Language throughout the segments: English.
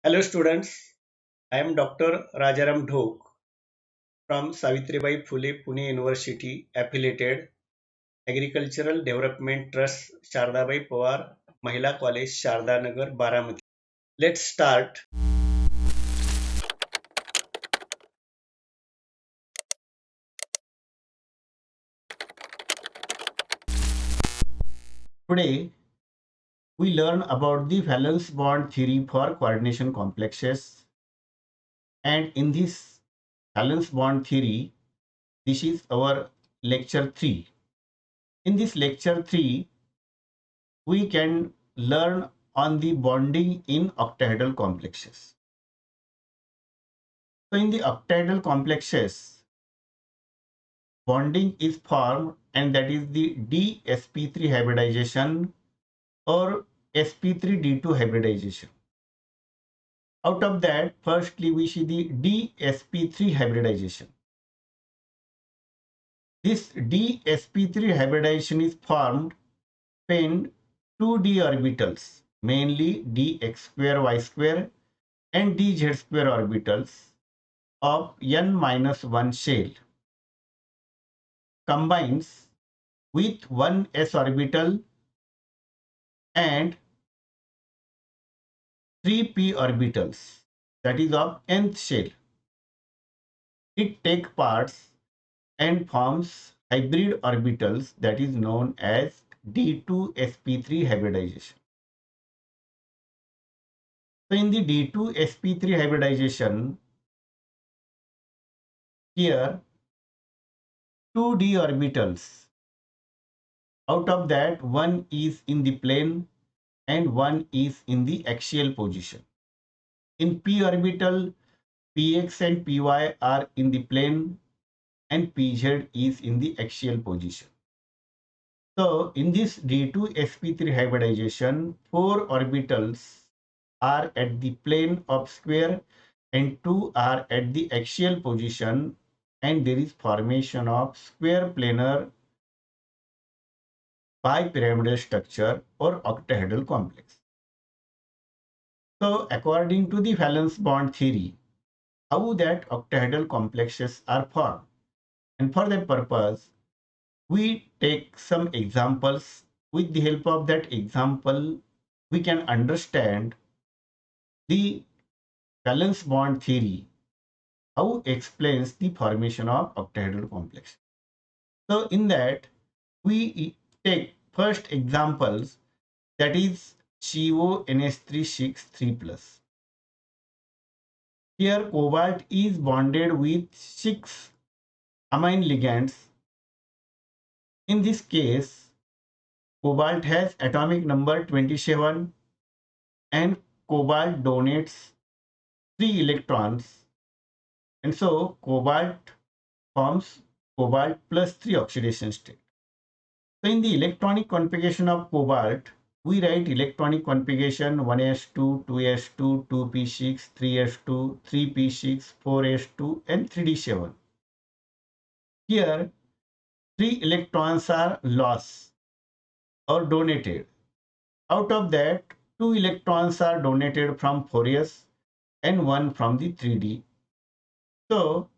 Hello students, I am Dr. Rajaram Dhok from Savitribai Phule Pune University affiliated Agricultural Development Trust Shardabai Pawar Mahila College Shardanagar Baramati. Let's start. Today we learn about the valence bond theory for coordination complexes, and in this valence bond theory this is our lecture 3. In this lecture 3 we can learn on the bonding in octahedral complexes. So in the octahedral complexes, bonding is formed, and that is the Dsp3 hybridization or Sp3 D2 hybridization. Out of that, firstly we see the Dsp3 hybridization. This Dsp3 hybridization is formed when two d orbitals, mainly dx square y square and dz square orbitals of n minus 1 shell combines with one s orbital and 3p orbitals, that is of nth shell. It takes parts and forms hybrid orbitals, that is known as D2sp3 hybridization. So in the D2sp3 hybridization, here two d orbitals, out of that one is in the plane and one is in the axial position. In p orbital, px and py are in the plane and pz is in the axial position. So in this D2sp3 hybridization, four orbitals are at the plane of square and two are at the axial position, and there is formation of square planar bipyramidal structure or octahedral complex. So according to the valence bond theory, how that octahedral complexes are formed, and for that purpose we take some examples. With the help of that example we can understand the valence bond theory, how explains the formation of octahedral complex. So in that we take first examples, that is CONH3 plus. Here cobalt is bonded with 6 amine ligands. In this case cobalt has atomic number 27 and cobalt donates 3 electrons, and so cobalt forms cobalt plus 3 oxidation state. So in the electronic configuration of cobalt, we write electronic configuration 1s2, 2s2, 2p6, 3s2, 3p6, 4s2 and 3d7. Here 3 electrons are lost or donated. Out of that 2 electrons are donated from 4s and 1 from the 3d. So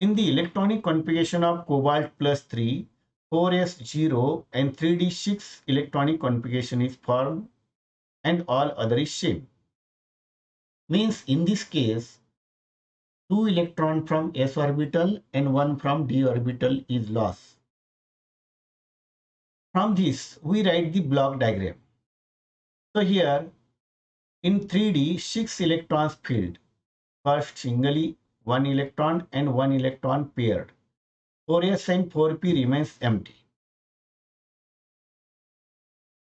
in the electronic configuration of cobalt plus 3, 4s0 and 3d6 electronic configuration is formed and all other is same. Means in this case 2 electron from s orbital and 1 from d orbital is lost. From this we write the block diagram. So here in 3d 6 electrons filled, first singly 1 electron and 1 electron paired. 4s and 4p remains empty.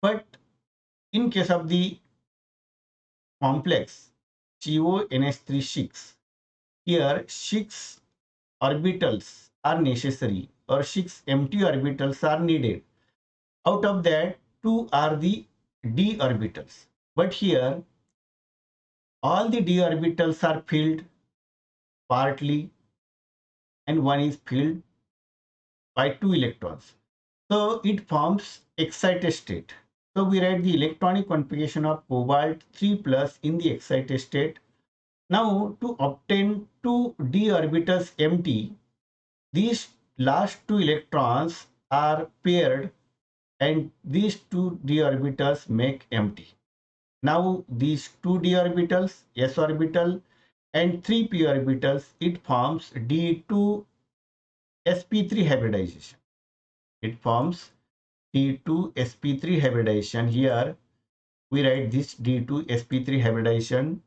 But in case of the complex CONH3, here 6 orbitals are necessary or 6 empty orbitals are needed. Out of that 2 are the d orbitals. But here all the d orbitals are filled partly and one is filled by 2 electrons. So it forms excited state. So we write the electronic configuration of cobalt 3 plus in the excited state. Now to obtain two d orbitals empty, these last two electrons are paired and these two d orbitals make empty. Now these two d orbitals, s orbital and 3p orbitals, it forms D2sp3 hybridization. It forms D2sp3 hybridization. Here we write this D2sp3 hybridization,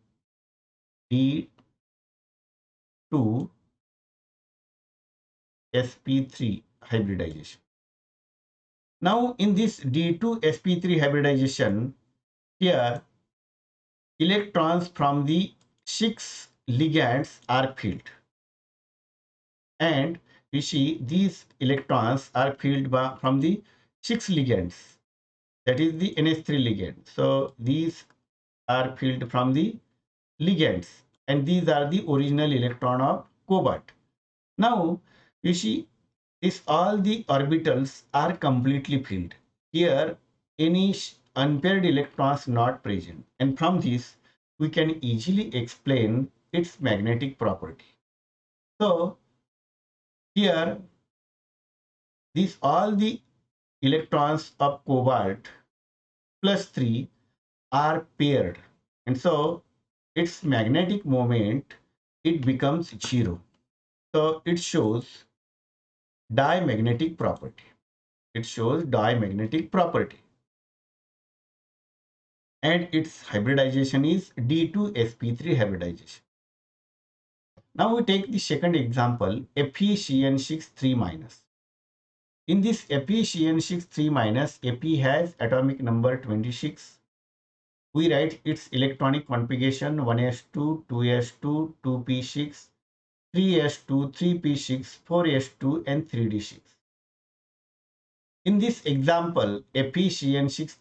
D2sp3 hybridization. Now in this D2sp3 hybridization, here electrons from the 6 ligands are filled, and we see these electrons are filled from the 6 ligands, that is the NH3 ligand. So these are filled from the ligands, and these are the original electron of cobalt. Now you see this, all the orbitals are completely filled. Here any unpaired electrons not present, and from this we can easily explain its magnetic property. So here these all the electrons of cobalt plus 3 are paired, and so its magnetic moment, it becomes 0. So it shows diamagnetic property. It shows diamagnetic property, and its hybridization is D2sp3 hybridization. Now we take the second example, FeCN6 3-. In this FeCN6 3-, Fe has atomic number 26. We write its electronic configuration 1s2, 2s2, 2p6, 3s2, 3p6, 4s2, and 3d6. In this example, FeCN6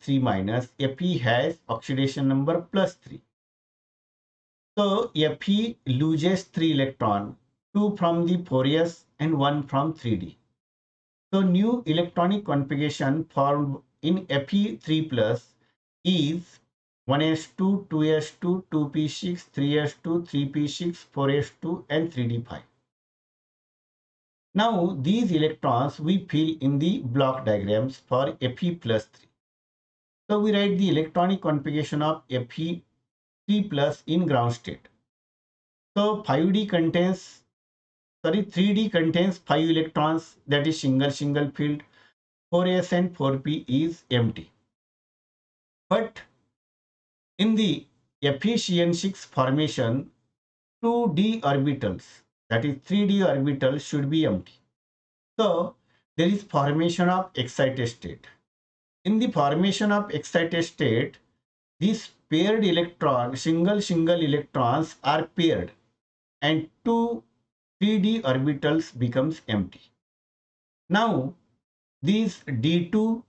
3-, Fe has oxidation number +3. So Fe loses 3 electron, 2 from the 4s and 1 from 3d. So new electronic configuration formed in Fe3 plus is 1s2, 2s2, 2p6, 3s2, 3p6, 4s2, and 3d5. Now these electrons we fill in the block diagrams for Fe plus 3. So we write the electronic configuration of Fe3 plus in ground state. So 3D contains 5 electrons, that is single filled. 4s and 4p is empty. But in the FeCN6 formation, 2d orbitals, that is 3d orbitals, should be empty. So there is formation of excited state. In the formation of excited state, these paired electrons, single electrons are paired, and 2 3d orbitals becomes empty. Now these D2,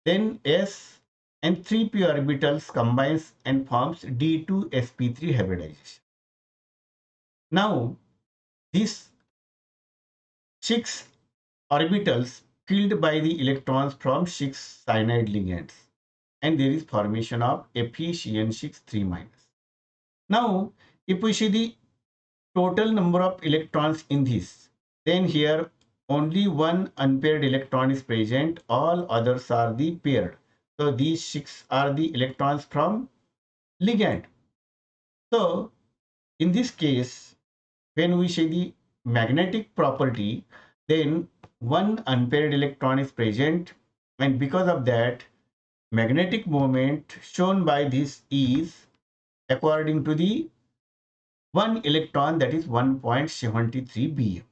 then S and 3p orbitals combines and forms D2sp3 hybridization. Now these 6 orbitals filled by the electrons from 6 cyanide ligands, and there is formation of FeCN6 3-. Now if we see the total number of electrons in this, then here only one unpaired electron is present, all others are the paired. So these 6 are the electrons from ligand. So in this case, when we say the magnetic property, then one unpaired electron is present, and because of that, magnetic moment shown by this is according to the one electron, that is 1.73 bm,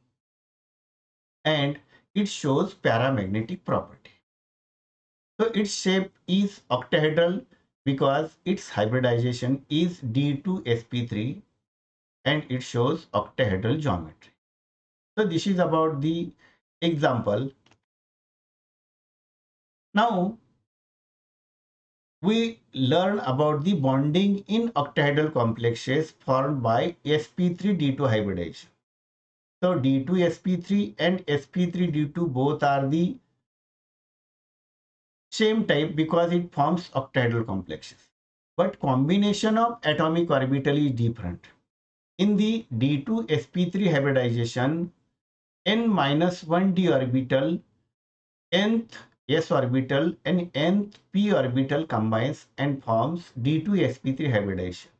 and it shows paramagnetic property. So its shape is octahedral because its hybridization is D2sp3, and it shows octahedral geometry. So this is about the example. Now we learn about the bonding in octahedral complexes formed by sp3 D2 hybridization. So D2sp3 and sp3 D2 both are the Same type because it forms octahedral complexes. But combination of atomic orbital is different. In the D2sp3 hybridization, n-1 d orbital, nth s orbital and nth p orbital combines and forms D2sp3 hybridization.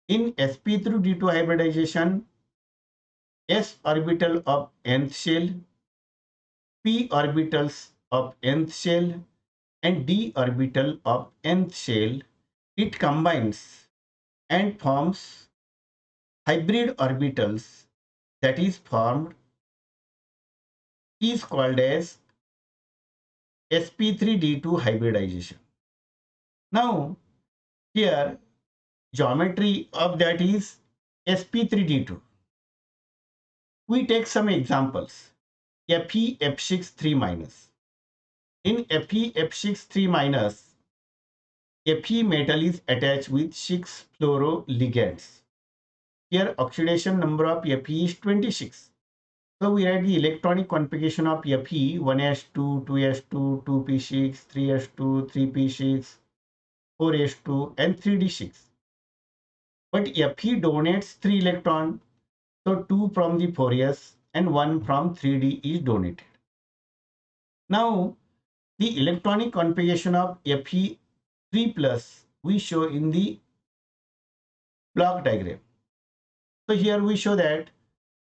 In sp3 D2 hybridization, s orbital of nth shell, p orbitals of nth shell and d orbital of nth shell, it combines and forms hybrid orbitals that is formed is called as sp3d2 hybridization. Now here geometry of that is sp3d2. We take some examples. Fe F6 3 minus. In Fe F6 3 minus, Fe metal is attached with 6 fluoroligands. Here oxidation number of Fe is 26. So we write the electronic configuration of Fe 1s2, 2s2, 2p6, 3s2, 3p6, 4s2 and 3d6. But Fe donates 3 electrons, so 2 from the 4s and 1 from 3d is donated. Now the electronic configuration of Fe3 plus we show in the block diagram. So here we show that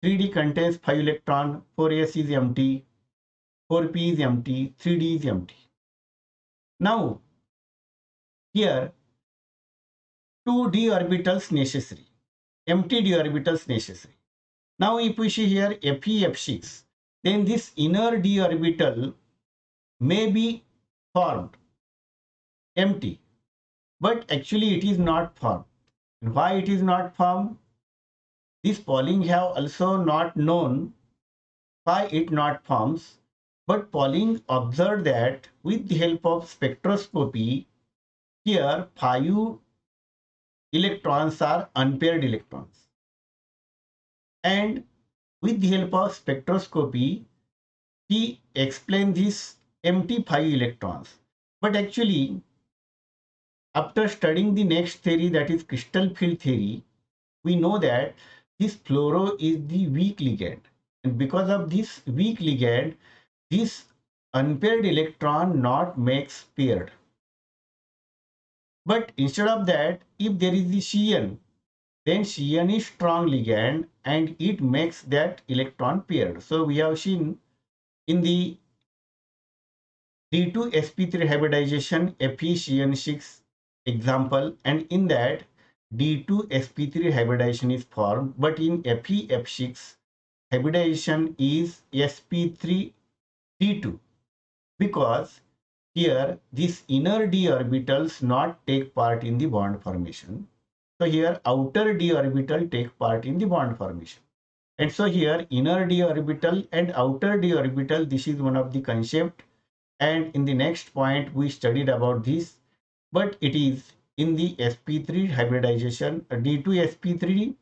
3d contains 5 electron, 4s is empty, 4p is empty, 3d is empty. Now here 2 d orbitals necessary, empty d orbitals necessary. Now if we see here Fe F6, then this inner d orbital may be formed empty, but actually it is not formed. Why it is not formed? This Pauling have also not known why it not forms, but Pauling observed that with the help of spectroscopy, here 5 electrons are unpaired electrons. And with the help of spectroscopy, he explained this empty 5 electrons. But actually, after studying the next theory, that is crystal field theory, we know that this fluoro is the weak ligand. And because of this weak ligand, this unpaired electron not makes paired. But instead of that, if there is the Cn, then Cn is strong ligand and it makes that electron paired. So we have seen in the D2sp3 hybridization FeCN6 example, and in that D2sp3 hybridization is formed, but in FeF6 hybridization is sp3d2 because here this inner d orbitals not take part in the bond formation. So here outer d orbital take part in the bond formation. And so here inner d orbital and outer d orbital, this is one of the concept. And in the next point we studied about this, but it is in the sp3 hybridization, D2sp3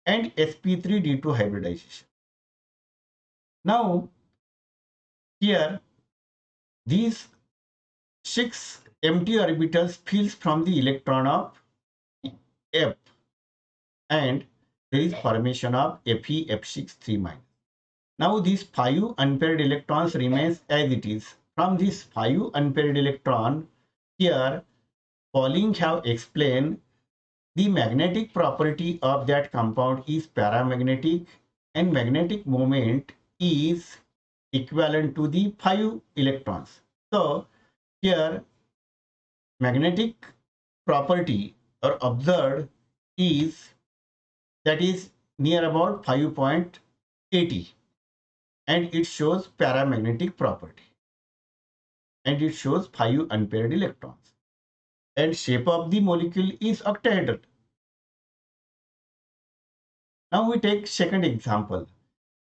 and sp3d2 hybridization. Now here these 6 empty orbitals fills from the electron of F and there is formation of FeF6 3 minus. Now these 5 unpaired electrons remains as it is. From this 5 unpaired electron, here Pauling have explained the magnetic property of that compound is paramagnetic and magnetic moment is equivalent to the 5 electrons. So here magnetic property or observed is that is near about 5.80 and it shows paramagnetic property and it shows 5 unpaired electrons and shape of the molecule is octahedral. Now we take second example,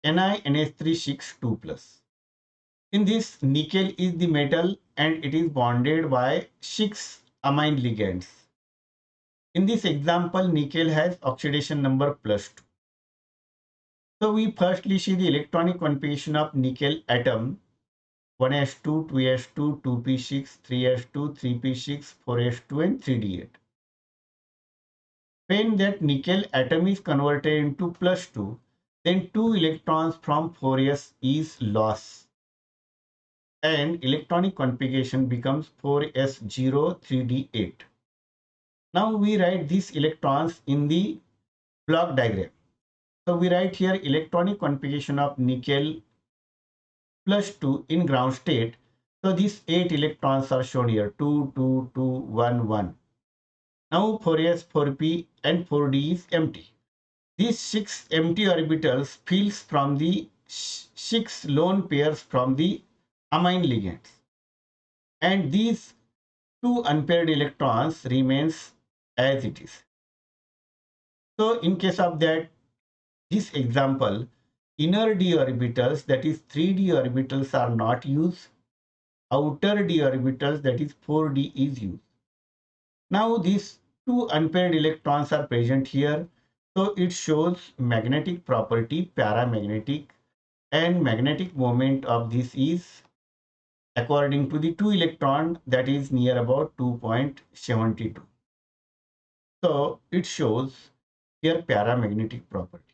NiNH3 2+. In this, nickel is the metal and it is bonded by 6 amine ligands. In this example, nickel has oxidation number +2. So we firstly see the electronic configuration of nickel atom. 1s2, 2s2, 2p6, 3s2, 3p6, 4s2 and 3d8. When that nickel atom is converted into +2, then 2 electrons from 4s is lost and electronic configuration becomes 4s0, 3d8. Now we write these electrons in the block diagram. So we write here electronic configuration of nickel +2 in ground state. So these 8 electrons are shown here, 2, 2, 2, 1, 1. Now 4s, 4p and 4d is empty. These 6 empty orbitals fills from the 6 lone pairs from the amine ligands. And these 2 unpaired electrons remains as it is. So in case of this example, inner d orbitals, that is 3d orbitals, are not used. Outer d orbitals, that is 4d, is used. Now these 2 unpaired electrons are present here. So it shows magnetic property, paramagnetic, and magnetic moment of this is according to the 2 electron, that is near about 2.72. So it shows here paramagnetic property.